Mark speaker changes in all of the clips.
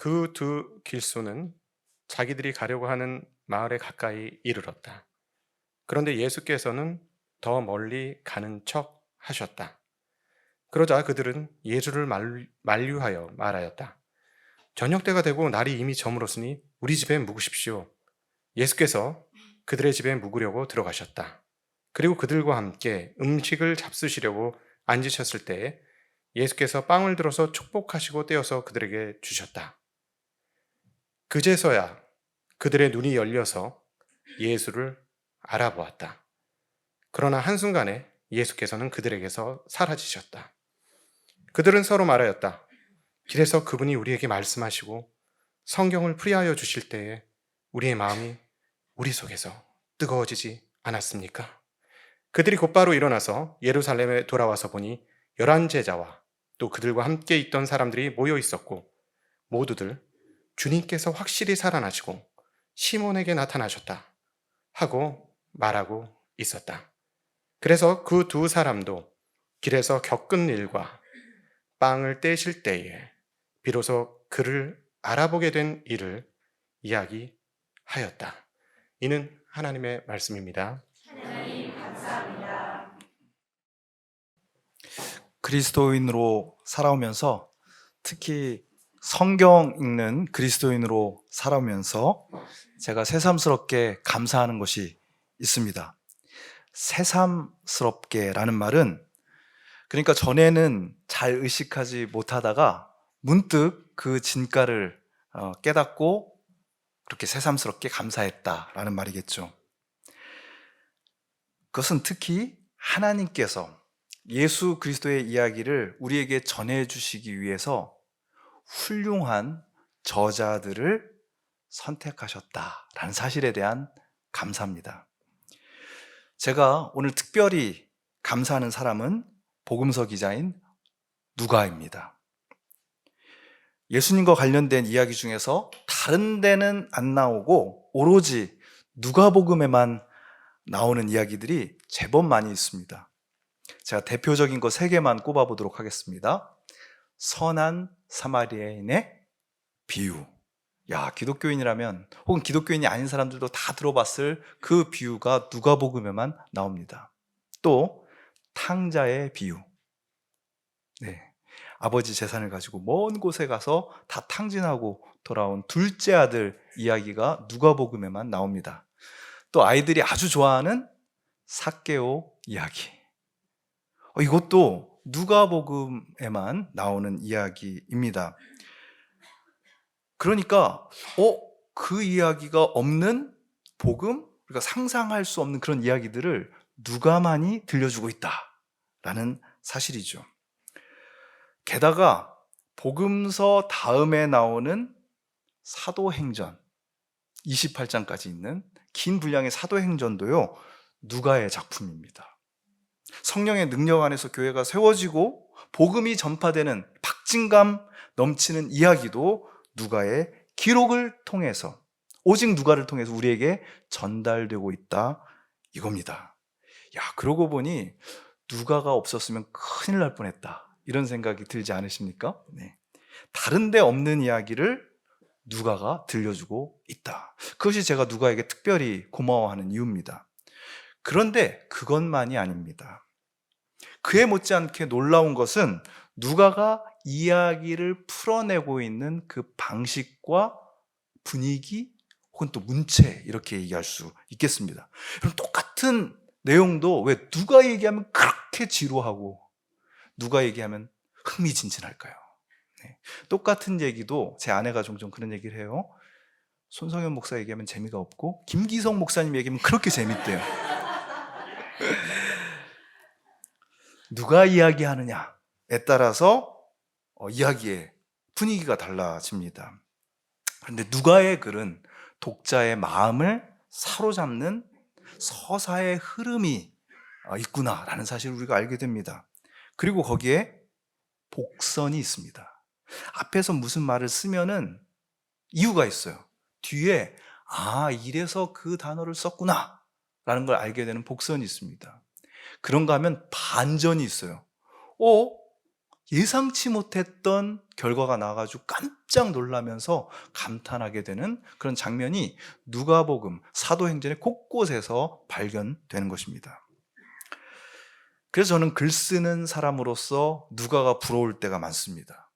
Speaker 1: 그 두 길소는 자기들이 가려고 하는 마을에 가까이 이르렀다. 그런데 예수께서는 더 멀리 가는 척 하셨다. 그러자 그들은 예수를 만류하여 말하였다. 저녁 때가 되고 날이 이미 저물었으니 우리 집에 묵으십시오. 예수께서 그들의 집에 묵으려고 들어가셨다. 그리고 그들과 함께 음식을 잡수시려고 앉으셨을 때에 예수께서 빵을 들어서 축복하시고 떼어서 그들에게 주셨다. 그제서야 그들의 눈이 열려서 예수를 알아보았다. 그러나 한순간에 예수께서는 그들에게서 사라지셨다. 그들은 서로 말하였다. 길에서 그분이 우리에게 말씀하시고 성경을 풀이하여 주실 때에 우리의 마음이 우리 속에서 뜨거워지지 않았습니까? 그들이 곧바로 일어나서 예루살렘에 돌아와서 보니 11제자와 또 그들과 함께 있던 사람들이 모여 있었고 모두들 주님께서 확실히 살아나시고 시몬에게 나타나셨다 하고 말하고 있었다. 그래서 그 두 사람도 길에서 겪은 일과 빵을 떼실 때에 비로소 그를 알아보게 된 일을 이야기하였다. 이는 하나님의 말씀입니다.
Speaker 2: 하나님 감사합니다.
Speaker 3: 그리스도인으로 살아오면서, 특히 성경 읽는 그리스도인으로 살아오면서 제가 새삼스럽게 감사하는 것이 있습니다. 새삼스럽게라는 말은, 그러니까 전에는 잘 의식하지 못하다가 문득 그 진가를 깨닫고 그렇게 새삼스럽게 감사했다라는 말이겠죠. 그것은 특히 하나님께서 예수 그리스도의 이야기를 우리에게 전해주시기 위해서 훌륭한 저자들을 선택하셨다라는 사실에 대한 감사입니다. 제가 오늘 특별히 감사하는 사람은 복음서 기자인 누가입니다. 예수님과 관련된 이야기 중에서 다른 데는 안 나오고 오로지 누가복음에만 나오는 이야기들이 제법 많이 있습니다. 제가 대표적인 거 3개만 꼽아보도록 하겠습니다. 선한 사마리아인의 비유. 기독교인이라면, 혹은 기독교인이 아닌 사람들도 다 들어봤을 그 비유가 누가복음에만 나옵니다. 또 탕자의 비유. 아버지 재산을 가지고 먼 곳에 가서 다 탕진하고 돌아온 둘째 아들 이야기가 누가복음에만 나옵니다. 또 아이들이 아주 좋아하는 삭개오 이야기. 이것도 누가복음에만 나오는 이야기입니다. 그러니까 그 이야기가 없는 복음, 우리가 상상할 수 없는 그런 이야기들을 누가만이 들려주고 있다라는 사실이죠. 게다가 복음서 다음에 나오는 사도행전 28장까지 있는 긴 분량의 사도행전도요, 누가의 작품입니다. 성령의 능력 안에서 교회가 세워지고 복음이 전파되는 박진감 넘치는 이야기도 누가의 기록을 통해서, 오직 누가를 통해서 우리에게 전달되고 있다, 이겁니다. 그러고 보니 누가가 없었으면 큰일 날 뻔했다, 이런 생각이 들지 않으십니까? 다른 데 없는 이야기를 누가가 들려주고 있다. 그것이 제가 누가에게 특별히 고마워하는 이유입니다. 그런데 그것만이 아닙니다. 그에 못지않게 놀라운 것은 누가가 이야기를 풀어내고 있는 그 방식과 분위기, 혹은 또 문체, 이렇게 얘기할 수 있겠습니다. 그럼 똑같은 내용도 왜 누가 얘기하면 그렇게 지루하고 누가 얘기하면 흥미진진할까요? 똑같은 얘기도 제 아내가 종종 그런 얘기를 해요. 손성현 목사 얘기하면 재미가 없고 김기성 목사님 얘기하면 그렇게 재밌대요. 누가 이야기하느냐에 따라서 이야기의 분위기가 달라집니다. 그런데 누가의 글은 독자의 마음을 사로잡는 서사의 흐름이 있구나라는 사실을 우리가 알게 됩니다. 그리고 거기에 복선이 있습니다. 앞에서 무슨 말을 쓰면은 이유가 있어요. 뒤에 이래서 그 단어를 썼구나 라는 걸 알게 되는 복선이 있습니다. 그런가 하면 반전이 있어요. 예상치 못했던 결과가 나와가지고 깜짝 놀라면서 감탄하게 되는 그런 장면이 누가복음, 사도행전의 곳곳에서 발견되는 것입니다. 그래서 저는 글 쓰는 사람으로서 누가가 부러울 때가 많습니다.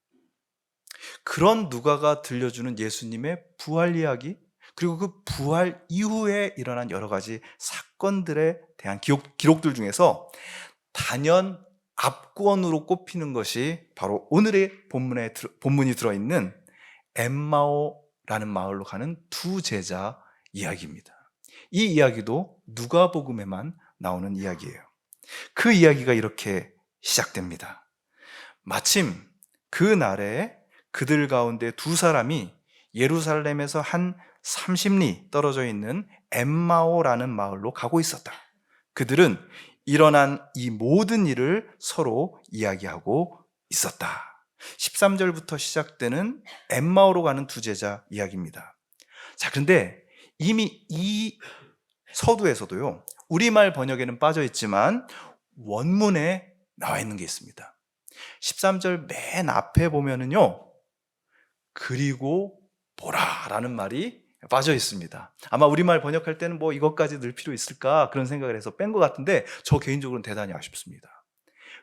Speaker 3: 그런 누가가 들려주는 예수님의 부활 이야기, 그리고 그 부활 이후에 일어난 여러 가지 사건들에 대한 기록들 중에서 단연 압권으로 꼽히는 것이 바로 오늘의 본문이 들어있는 엠마오라는 마을로 가는 두 제자 이야기입니다. 이 이야기도 누가복음에만 나오는 이야기예요. 그 이야기가 이렇게 시작됩니다. 마침 그 날에 그들 가운데 두 사람이 예루살렘에서 한 30리 떨어져 있는 엠마오라는 마을로 가고 있었다. 그들은 일어난 이 모든 일을 서로 이야기하고 있었다. 13절부터 시작되는 엠마오로 가는 두 제자 이야기입니다. 자, 그런데 이미 이 서두에서도요, 우리말 번역에는 빠져 있지만 원문에 나와 있는 게 있습니다. 13절 맨 앞에 보면은요, 그리고 보라라는 말이 빠져 있습니다. 아마 우리말 번역할 때는 뭐 이것까지 넣을 필요 있을까 그런 생각을 해서 뺀 것 같은데 저 개인적으로는 대단히 아쉽습니다.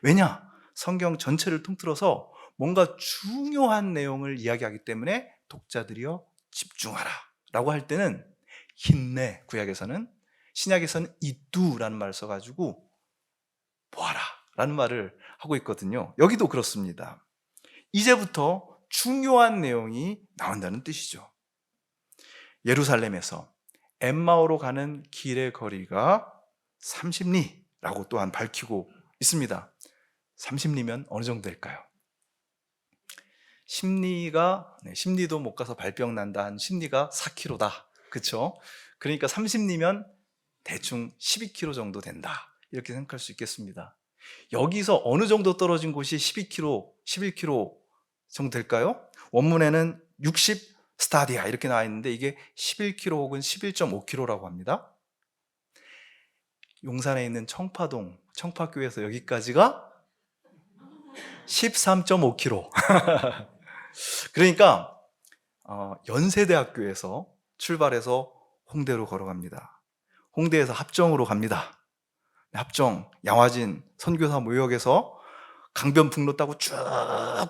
Speaker 3: 왜냐? 성경 전체를 통틀어서 뭔가 중요한 내용을 이야기하기 때문에 독자들이여 집중하라 라고 할 때는 힘내, 구약에서는, 신약에서는 이두라는 말을 써가지고 보아라 라는 말을 하고 있거든요. 여기도 그렇습니다. 이제부터 중요한 내용이 나온다는 뜻이죠. 예루살렘에서 엠마오로 가는 길의 거리가 30리라고 또한 밝히고 있습니다. 30리면 어느 정도 될까요? 10리도 못 가서 발병 난다 한 10리가 4km다. 그렇죠? 그러니까 30리면 대충 12km 정도 된다. 이렇게 생각할 수 있겠습니다. 여기서 어느 정도 떨어진 곳이 12km, 11km 정도 될까요? 원문에는 60 스타디아 이렇게 나와 있는데 이게 11km 혹은 11.5km라고 합니다. 용산에 있는 청파교에서 여기까지가 13.5km. 그러니까 연세대학교에서 출발해서 홍대로 걸어갑니다. 홍대에서 합정으로 갑니다. 합정, 양화진, 선교사 모역에서 강변북로 따고 쭉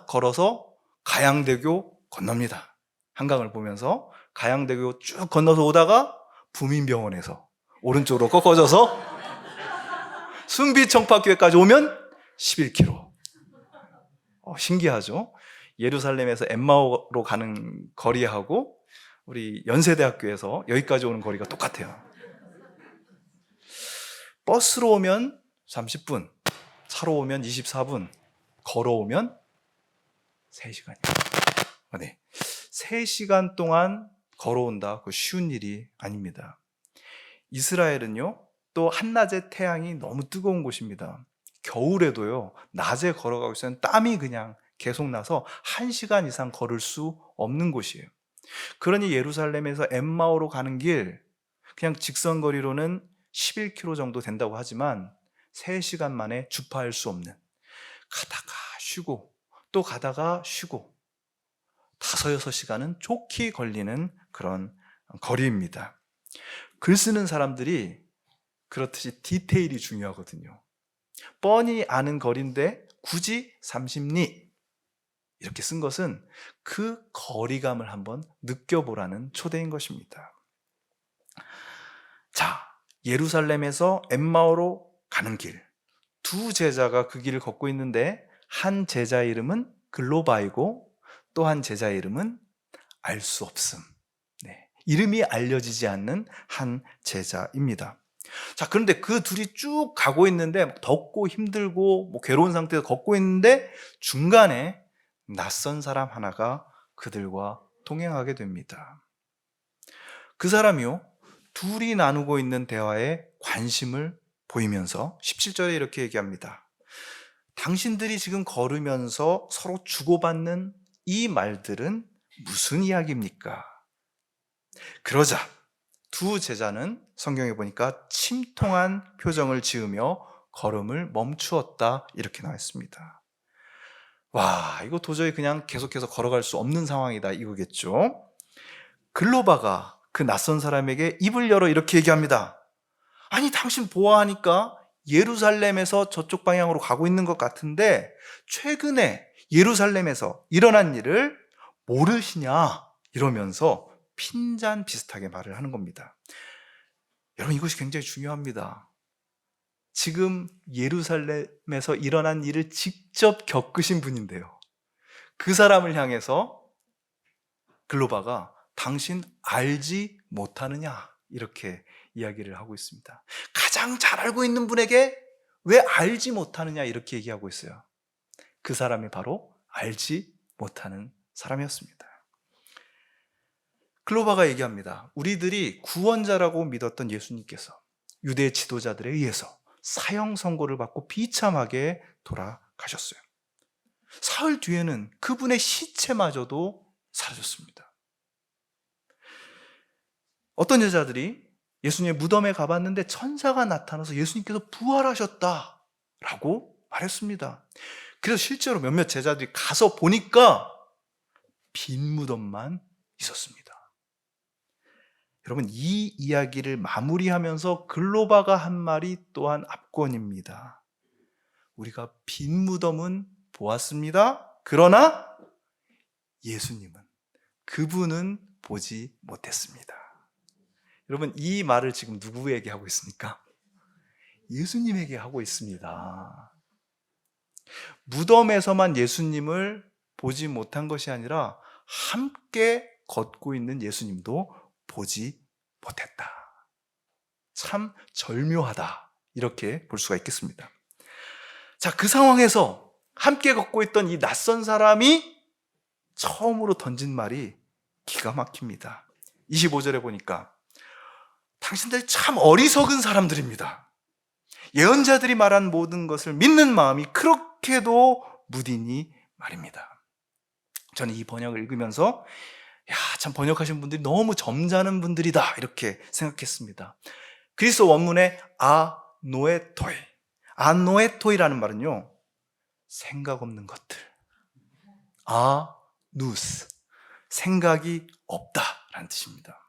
Speaker 3: 걸어서 가양대교 건넙니다. 한강을 보면서 가양대교 쭉 건너서 오다가 부민병원에서 오른쪽으로 꺾어져서 숭비청파교회까지 오면 11km. 신기하죠? 예루살렘에서 엠마오로 가는 거리하고 우리 연세대학교에서 여기까지 오는 거리가 똑같아요. 버스로 오면 30분, 차로 오면 24분, 걸어오면 3시간이에요. 네. 3시간 동안 걸어온다. 그 쉬운 일이 아닙니다. 이스라엘은요, 또 한낮에 태양이 너무 뜨거운 곳입니다. 겨울에도요, 낮에 걸어가고 있으면 땀이 그냥 계속 나서 1시간 이상 걸을 수 없는 곳이에요. 그러니 예루살렘에서 엠마오로 가는 길, 그냥 직선거리로는 11km 정도 된다고 하지만 3시간 만에 주파할 수 없는, 가다가 쉬고 또 가다가 쉬고 5-6시간은 좋게 걸리는 그런 거리입니다. 글 쓰는 사람들이 그렇듯이 디테일이 중요하거든요. 뻔히 아는 거리인데 굳이 30리 이렇게 쓴 것은 그 거리감을 한번 느껴보라는 초대인 것입니다. 자, 예루살렘에서 엠마오로 가는 길, 두 제자가 그 길을 걷고 있는데 한 제자 이름은 글로바이고 또 한 제자 이름은 알 수 없음. 네, 이름이 알려지지 않는 한 제자입니다. 자, 그런데 그 둘이 쭉 가고 있는데 덥고 힘들고 괴로운 상태에서 걷고 있는데 중간에 낯선 사람 하나가 그들과 동행하게 됩니다. 그 사람이요, 둘이 나누고 있는 대화에 관심을 보이면서 17절에 이렇게 얘기합니다. 당신들이 지금 걸으면서 서로 주고받는 이 말들은 무슨 이야기입니까? 그러자 두 제자는 성경에 보니까 침통한 표정을 지으며 걸음을 멈추었다 이렇게 나와 있습니다. 와, 이거 도저히 그냥 계속해서 걸어갈 수 없는 상황이다 이거겠죠. 글로바가 그 낯선 사람에게 입을 열어 이렇게 얘기합니다. 아니, 당신 보아하니까 예루살렘에서 저쪽 방향으로 가고 있는 것 같은데 최근에 예루살렘에서 일어난 일을 모르시냐? 이러면서 핀잔 비슷하게 말을 하는 겁니다. 여러분, 이것이 굉장히 중요합니다. 지금 예루살렘에서 일어난 일을 직접 겪으신 분인데요. 그 사람을 향해서 글로바가 당신 알지 못하느냐? 이렇게 이야기를 하고 있습니다. 가장 잘 알고 있는 분에게 왜 알지 못하느냐? 이렇게 얘기하고 있어요. 그 사람이 바로 알지 못하는 사람이었습니다. 글로바가 얘기합니다. 우리들이 구원자라고 믿었던 예수님께서 유대 지도자들에 의해서 사형 선고를 받고 비참하게 돌아가셨어요. 사흘 뒤에는 그분의 시체마저도 사라졌습니다. 어떤 여자들이 예수님의 무덤에 가봤는데 천사가 나타나서 예수님께서 부활하셨다라고 말했습니다. 그래서 실제로 몇몇 제자들이 가서 보니까 빈 무덤만 있었습니다. 여러분, 이 이야기를 마무리하면서 글로바가 한 말이 또한 압권입니다. 우리가 빈 무덤은 보았습니다. 그러나 예수님은, 그분은 보지 못했습니다. 여러분, 이 말을 지금 누구에게 하고 있습니까? 예수님에게 하고 있습니다. 무덤에서만 예수님을 보지 못한 것이 아니라 함께 걷고 있는 예수님도 보지 못했다. 참 절묘하다. 이렇게 볼 수가 있겠습니다. 자, 그 상황에서 함께 걷고 있던 이 낯선 사람이 처음으로 던진 말이 기가 막힙니다. 25절에 보니까 당신들 참 어리석은 사람들입니다. 예언자들이 말한 모든 것을 믿는 마음이 그렇게도 무디니 말입니다. 저는 이 번역을 읽으면서 참 번역하신 분들이 너무 점잖은 분들이다 이렇게 생각했습니다. 그리스어 원문의 아노에토이라는 말은요, 생각 없는 것들, 누스, 생각이 없다라는 뜻입니다.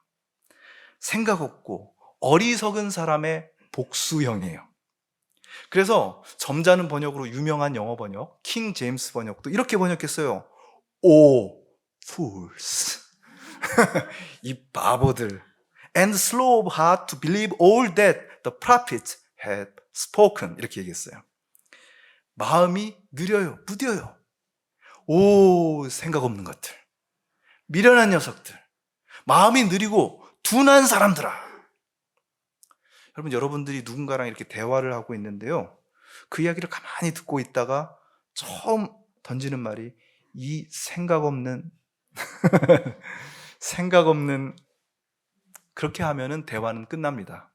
Speaker 3: 생각 없고 어리석은 사람의 복수형이에요. 그래서 점잖은 번역으로 유명한 영어 번역 킹 제임스 번역도 이렇게 번역했어요. O fools, 이 바보들, and slow of heart to believe all that the prophets had spoken, 이렇게 얘기했어요. 마음이 느려요, 무뎌요. 오, 생각 없는 것들, 미련한 녀석들, 마음이 느리고 둔한 사람들아. 여러분들이 누군가랑 이렇게 대화를 하고 있는데요, 그 이야기를 가만히 듣고 있다가 처음 던지는 말이 이 생각 없는 그렇게 하면은 대화는 끝납니다.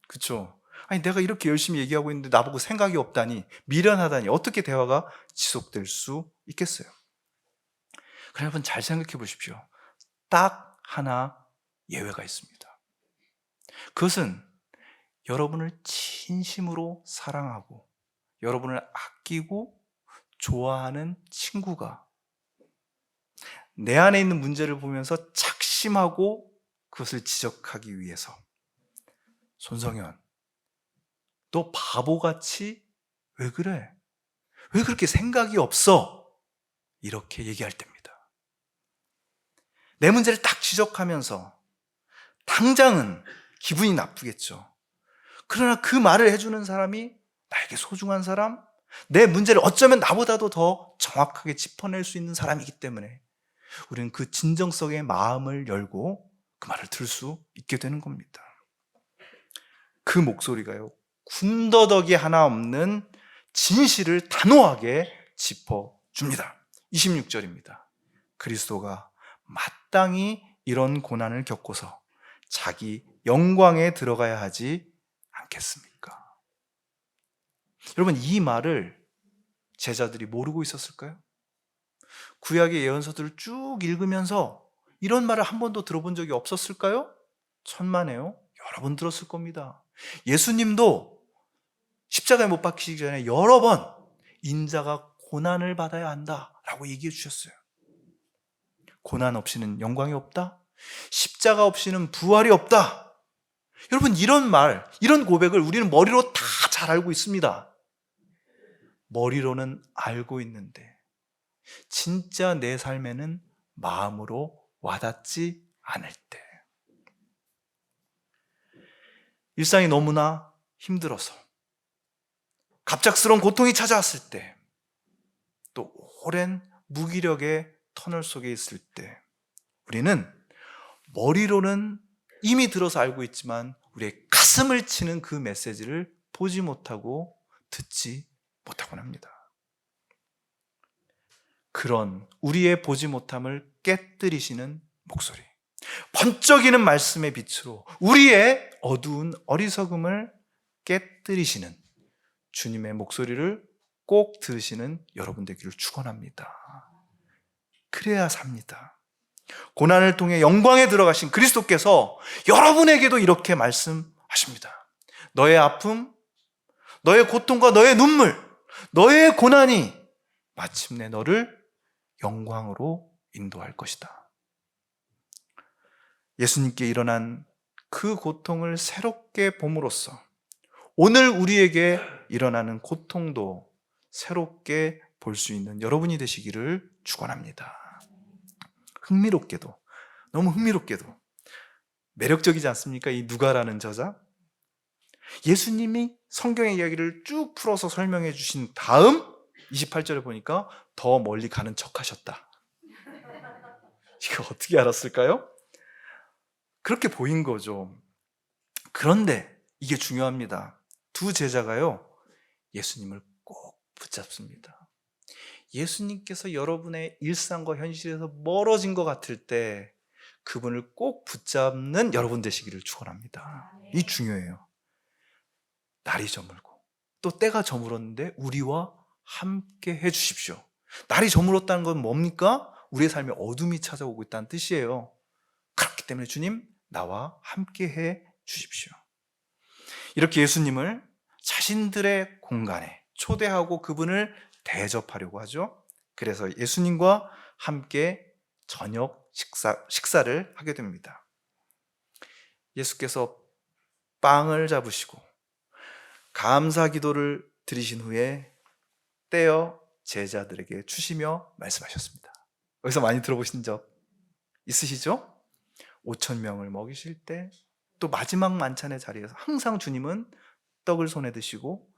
Speaker 3: 그렇죠? 아니, 내가 이렇게 열심히 얘기하고 있는데 나보고 생각이 없다니, 미련하다니, 어떻게 대화가 지속될 수 있겠어요? 그럼 여러분, 잘 생각해 보십시오. 딱 하나 예외가 있습니다. 그것은 여러분을 진심으로 사랑하고 여러분을 아끼고 좋아하는 친구가 내 안에 있는 문제를 보면서 착심하고 그것을 지적하기 위해서, 손성현, 너 바보같이 왜 그래? 왜 그렇게 생각이 없어? 이렇게 얘기할 때입니다. 내 문제를 딱 지적하면서 당장은 기분이 나쁘겠죠. 그러나 그 말을 해주는 사람이 나에게 소중한 사람, 내 문제를 어쩌면 나보다도 더 정확하게 짚어낼 수 있는 사람이기 때문에 우리는 그 진정성의 마음을 열고 그 말을 들을 수 있게 되는 겁니다. 그 목소리가요, 군더더기 하나 없는 진실을 단호하게 짚어줍니다. 26절입니다. 그리스도가 마땅히 이런 고난을 겪고서 자기 영광에 들어가야 하지 않겠습니까? 여러분, 이 말을 제자들이 모르고 있었을까요? 구약의 예언서들을 쭉 읽으면서 이런 말을 한 번도 들어본 적이 없었을까요? 천만에요. 여러 번 들었을 겁니다. 예수님도 십자가에 못 박히시기 전에 여러 번 인자가 고난을 받아야 한다라고 라고 얘기해 주셨어요. 고난 없이는 영광이 없다. 십자가 없이는 부활이 없다. 여러분, 이런 말, 이런 고백을 우리는 머리로 다 잘 알고 있습니다. 머리로는 알고 있는데 진짜 내 삶에는 마음으로 와닿지 않을 때, 일상이 너무나 힘들어서 갑작스러운 고통이 찾아왔을 때, 또 오랜 무기력의 터널 속에 있을 때, 우리는 머리로는 이미 들어서 알고 있지만 우리의 가슴을 치는 그 메시지를 보지 못하고 듣지 못하곤 합니다. 그런 우리의 보지 못함을 깨뜨리시는 목소리, 번쩍이는 말씀의 빛으로 우리의 어두운 어리석음을 깨뜨리시는 주님의 목소리를 꼭 들으시는 여러분 되기를 축원합니다. 그래야 삽니다. 고난을 통해 영광에 들어가신 그리스도께서 여러분에게도 이렇게 말씀하십니다. 너의 아픔, 너의 고통과 너의 눈물, 너의 고난이 마침내 너를 영광으로 인도할 것이다. 예수님께 일어난 그 고통을 새롭게 봄으로써 오늘 우리에게 일어나는 고통도 새롭게 볼 수 있는 여러분이 되시기를 축원합니다. 흥미롭게도, 너무 흥미롭게도 매력적이지 않습니까? 이 누가라는 저자. 예수님이 성경의 이야기를 쭉 풀어서 설명해 주신 다음 28절에 보니까 더 멀리 가는 척 하셨다. 이거 어떻게 알았을까요? 그렇게 보인 거죠. 그런데 이게 중요합니다. 두 제자가요, 예수님을 꼭 붙잡습니다. 예수님께서 여러분의 일상과 현실에서 멀어진 것 같을 때 그분을 꼭 붙잡는 여러분 되시기를 축원합니다. 이 중요해요. 날이 저물고 또 때가 저물었는데 우리와 함께 해주십시오. 날이 저물었다는 건 뭡니까? 우리의 삶에 어둠이 찾아오고 있다는 뜻이에요. 그렇기 때문에 주님, 나와 함께 해 주십시오. 이렇게 예수님을 자신들의 공간에 초대하고 그분을 대접하려고 하죠. 그래서 예수님과 함께 저녁 식사를 하게 됩니다. 예수께서 빵을 잡으시고 감사 기도를 드리신 후에 떼어 제자들에게 주시며 말씀하셨습니다. 여기서 많이 들어보신 적 있으시죠? 5,000명을 먹이실 때, 또 마지막 만찬의 자리에서 항상 주님은 떡을 손에 드시고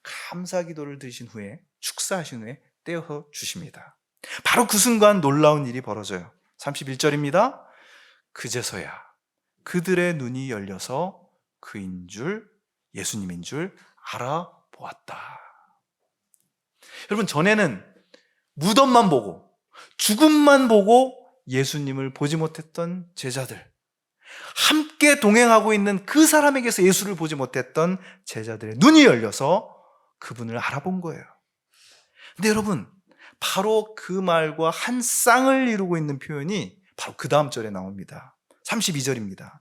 Speaker 3: 감사 기도를 드리신 후에, 축사하신 후에 떼어서 주십니다. 바로 그 순간 놀라운 일이 벌어져요. 31절입니다. 그제서야 그들의 눈이 열려서 그인 줄, 예수님인 줄 알아보았다. 여러분, 전에는 무덤만 보고 죽음만 보고 예수님을 보지 못했던 제자들, 함께 동행하고 있는 그 사람에게서 예수를 보지 못했던 제자들의 눈이 열려서 그분을 알아본 거예요. 근데 여러분, 바로 그 말과 한 쌍을 이루고 있는 표현이 바로 그 다음 절에 나옵니다. 32절입니다.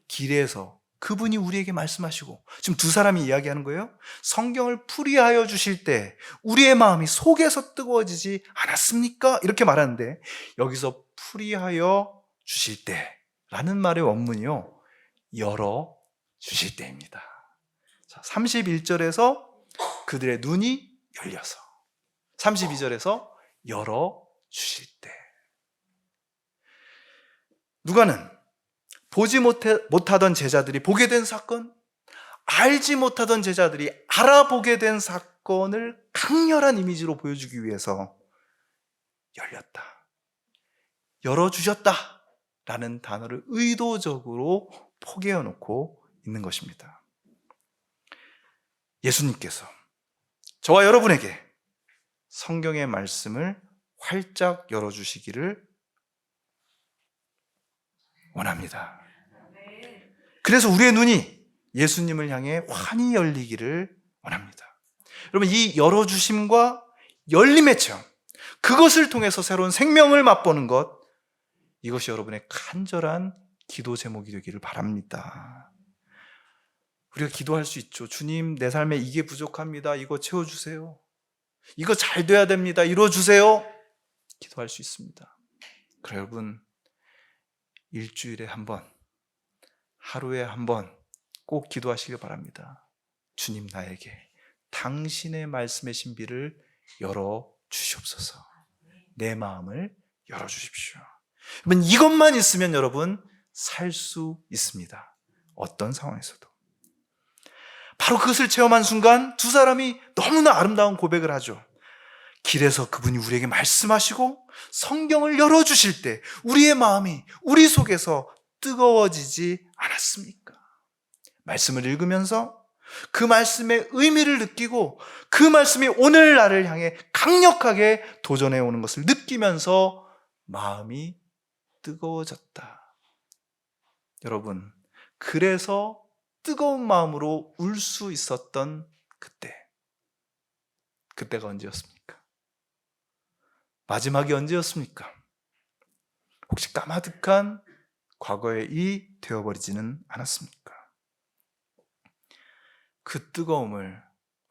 Speaker 3: 길에서 그분이 우리에게 말씀하시고, 지금 두 사람이 이야기하는 거예요. 성경을 풀이하여 주실 때 우리의 마음이 속에서 뜨거워지지 않았습니까? 이렇게 말하는데, 여기서 풀이하여 주실 때 라는 말의 원문이요, 열어 주실 때입니다. 31절에서 그들의 눈이 열려서, 32절에서 열어 주실 때. 누가는 보지 못하던 제자들이 보게 된 사건, 알지 못하던 제자들이 알아보게 된 사건을 강렬한 이미지로 보여주기 위해서 열렸다, 열어주셨다 라는 단어를 의도적으로 포개어 놓고 있는 것입니다. 예수님께서 저와 여러분에게 성경의 말씀을 활짝 열어주시기를 원합니다. 그래서 우리의 눈이 예수님을 향해 환히 열리기를 원합니다. 여러분, 이 열어주심과 열림의 체험, 그것을 통해서 새로운 생명을 맛보는 것, 이것이 여러분의 간절한 기도 제목이 되기를 바랍니다. 우리가 기도할 수 있죠. 주님, 내 삶에 이게 부족합니다. 이거 채워주세요. 이거 잘 돼야 됩니다. 이루어주세요. 기도할 수 있습니다. 그래 여러분, 일주일에 한 번, 하루에 한 번 꼭 기도하시길 바랍니다. 주님, 나에게 당신의 말씀의 신비를 열어 주시옵소서. 내 마음을 열어 주십시오. 여러분, 이것만 있으면 여러분 살 수 있습니다. 어떤 상황에서도. 바로 그것을 체험한 순간 두 사람이 너무나 아름다운 고백을 하죠. 길에서 그분이 우리에게 말씀하시고 성경을 열어주실 때 우리의 마음이 우리 속에서 뜨거워지지 않았습니까? 말씀을 읽으면서 그 말씀의 의미를 느끼고 그 말씀이 오늘 나를 향해 강력하게 도전해 오는 것을 느끼면서 마음이 뜨거워졌다. 여러분, 그래서 뜨거운 마음으로 울 수 있었던 그때가 언제였습니까? 마지막이 언제였습니까? 혹시 까마득한 과거의 일이 되어버리지는 않았습니까? 그 뜨거움을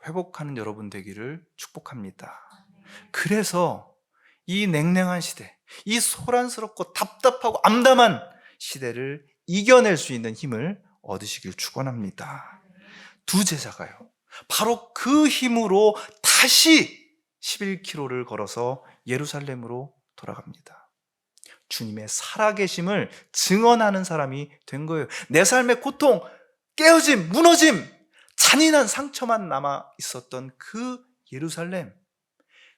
Speaker 3: 회복하는 여러분 되기를 축복합니다. 그래서 이 냉랭한 시대, 이 소란스럽고 답답하고 암담한 시대를 이겨낼 수 있는 힘을 얻으시길 축원합니다. 두 제자가요, 바로 그 힘으로 다시 11km를 걸어서 예루살렘으로 돌아갑니다. 주님의 살아계심을 증언하는 사람이 된 거예요. 내 삶의 고통, 깨어짐, 무너짐, 잔인한 상처만 남아 있었던 그 예루살렘,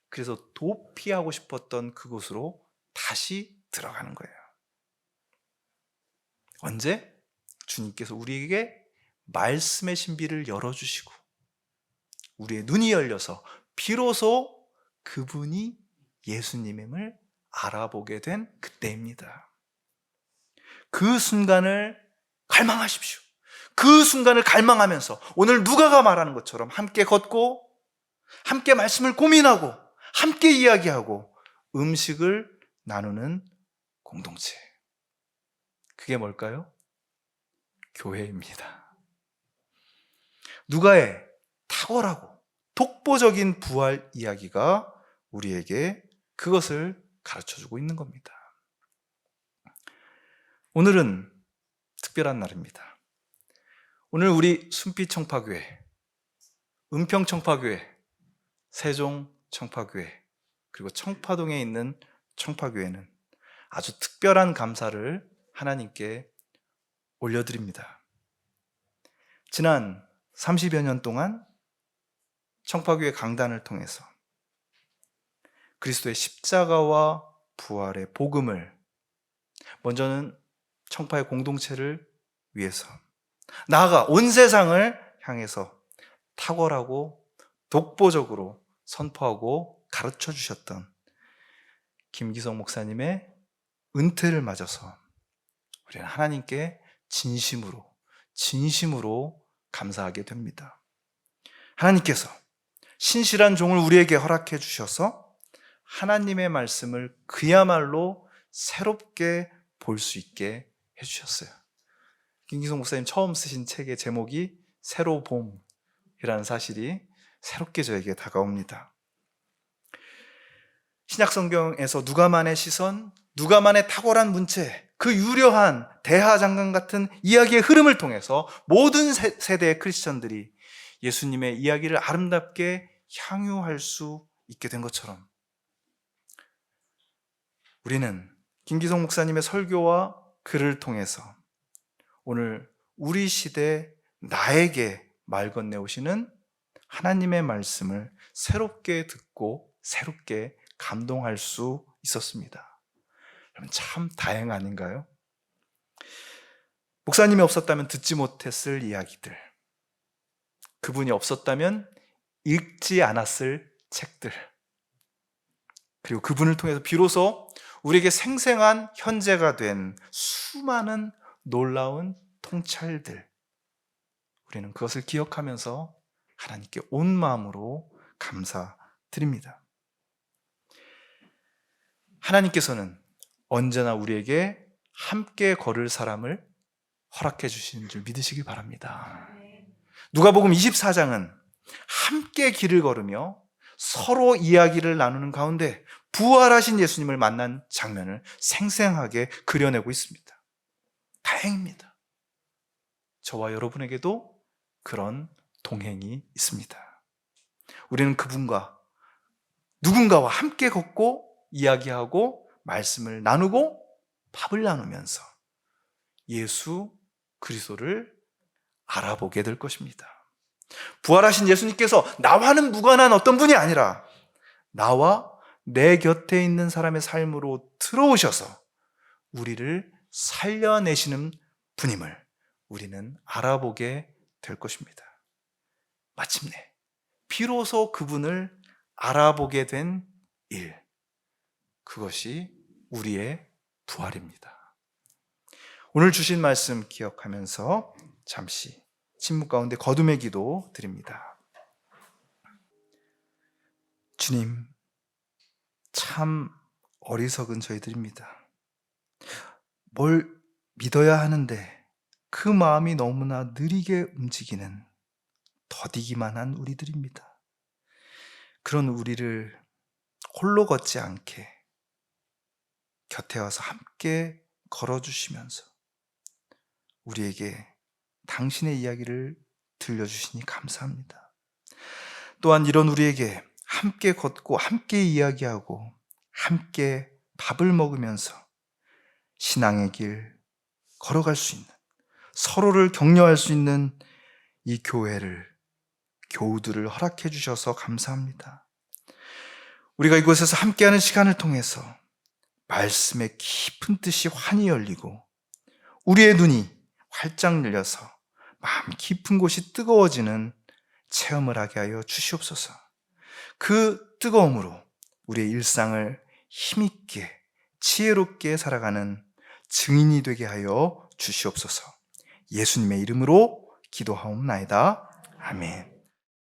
Speaker 3: 그래서 도피하고 싶었던 그곳으로 다시 들어가는 거예요. 언제? 주님께서 우리에게 말씀의 신비를 열어주시고 우리의 눈이 열려서 비로소 그분이 예수님임을 알아보게 된 그때입니다. 그 순간을 갈망하십시오. 그 순간을 갈망하면서 오늘 누가가 말하는 것처럼 함께 걷고 함께 말씀을 고민하고 함께 이야기하고 음식을 나누는 공동체. 그게 뭘까요? 교회입니다. 누가의 탁월하고 독보적인 부활 이야기가 우리에게 그것을 가르쳐주고 있는 겁니다. 오늘은 특별한 날입니다. 오늘 우리 순피청파교회, 은평청파교회, 세종청파교회, 그리고 청파동에 있는 청파교회는 아주 특별한 감사를 하나님께 올려드립니다. 지난 30여 년 동안 청파교회 강단을 통해서 그리스도의 십자가와 부활의 복음을 먼저는 청파의 공동체를 위해서, 나아가 온 세상을 향해서 탁월하고 독보적으로 선포하고 가르쳐 주셨던 김기성 목사님의 은퇴를 맞아서 우리는 하나님께 진심으로 감사하게 됩니다. 하나님께서 신실한 종을 우리에게 허락해 주셔서 하나님의 말씀을 그야말로 새롭게 볼 수 있게 해주셨어요. 김기성 목사님 처음 쓰신 책의 제목이 새로 봄이라는 사실이 새롭게 저에게 다가옵니다. 신약성경에서 누가만의 시선, 누가만의 탁월한 문체, 그 유려한 대하장관 같은 이야기의 흐름을 통해서 모든 세대의 크리스천들이 예수님의 이야기를 아름답게 향유할 수 있게 된 것처럼 우리는 김기성 목사님의 설교와 글을 통해서 오늘 우리 시대 나에게 말 건네오시는 하나님의 말씀을 새롭게 듣고 새롭게 감동할 수 있었습니다. 여러분, 참 다행 아닌가요? 목사님이 없었다면 듣지 못했을 이야기들, 그분이 없었다면 읽지 않았을 책들, 그리고 그분을 통해서 비로소 우리에게 생생한 현재가 된 수많은 놀라운 통찰들, 우리는 그것을 기억하면서 하나님께 온 마음으로 감사드립니다. 하나님께서는 언제나 우리에게 함께 걸을 사람을 허락해 주시는 줄 믿으시기 바랍니다. 누가복음 24장은 함께 길을 걸으며 서로 이야기를 나누는 가운데 부활하신 예수님을 만난 장면을 생생하게 그려내고 있습니다. 다행입니다. 저와 여러분에게도 그런 동행이 있습니다. 우리는 그분과 누군가와 함께 걷고 이야기하고 말씀을 나누고 밥을 나누면서 예수 그리스도를 알아보게 될 것입니다. 부활하신 예수님께서 나와는 무관한 어떤 분이 아니라 나와 내 곁에 있는 사람의 삶으로 들어오셔서 우리를 살려내시는 분임을 우리는 알아보게 될 것입니다. 마침내 비로소 그분을 알아보게 된 일, 그것이 우리의 부활입니다. 오늘 주신 말씀 기억하면서 잠시 침묵 가운데 거듭의 기도 드립니다. 주님, 참 어리석은 저희들입니다. 뭘 믿어야 하는데 그 마음이 너무나 느리게 움직이는 더디기만 한 우리들입니다. 그런 우리를 홀로 걷지 않게 곁에 와서 함께 걸어주시면서 우리에게 당신의 이야기를 들려주시니 감사합니다. 또한 이런 우리에게 함께 걷고 함께 이야기하고 함께 밥을 먹으면서 신앙의 길 걸어갈 수 있는, 서로를 격려할 수 있는 이 교회를, 교우들을 허락해 주셔서 감사합니다. 우리가 이곳에서 함께하는 시간을 통해서 말씀의 깊은 뜻이 환히 열리고 우리의 눈이 활짝 열려서 마음 깊은 곳이 뜨거워지는 체험을 하게 하여 주시옵소서. 그 뜨거움으로 우리의 일상을 힘있게 지혜롭게 살아가는 증인이 되게 하여 주시옵소서. 예수님의 이름으로 기도하옵나이다. 아멘.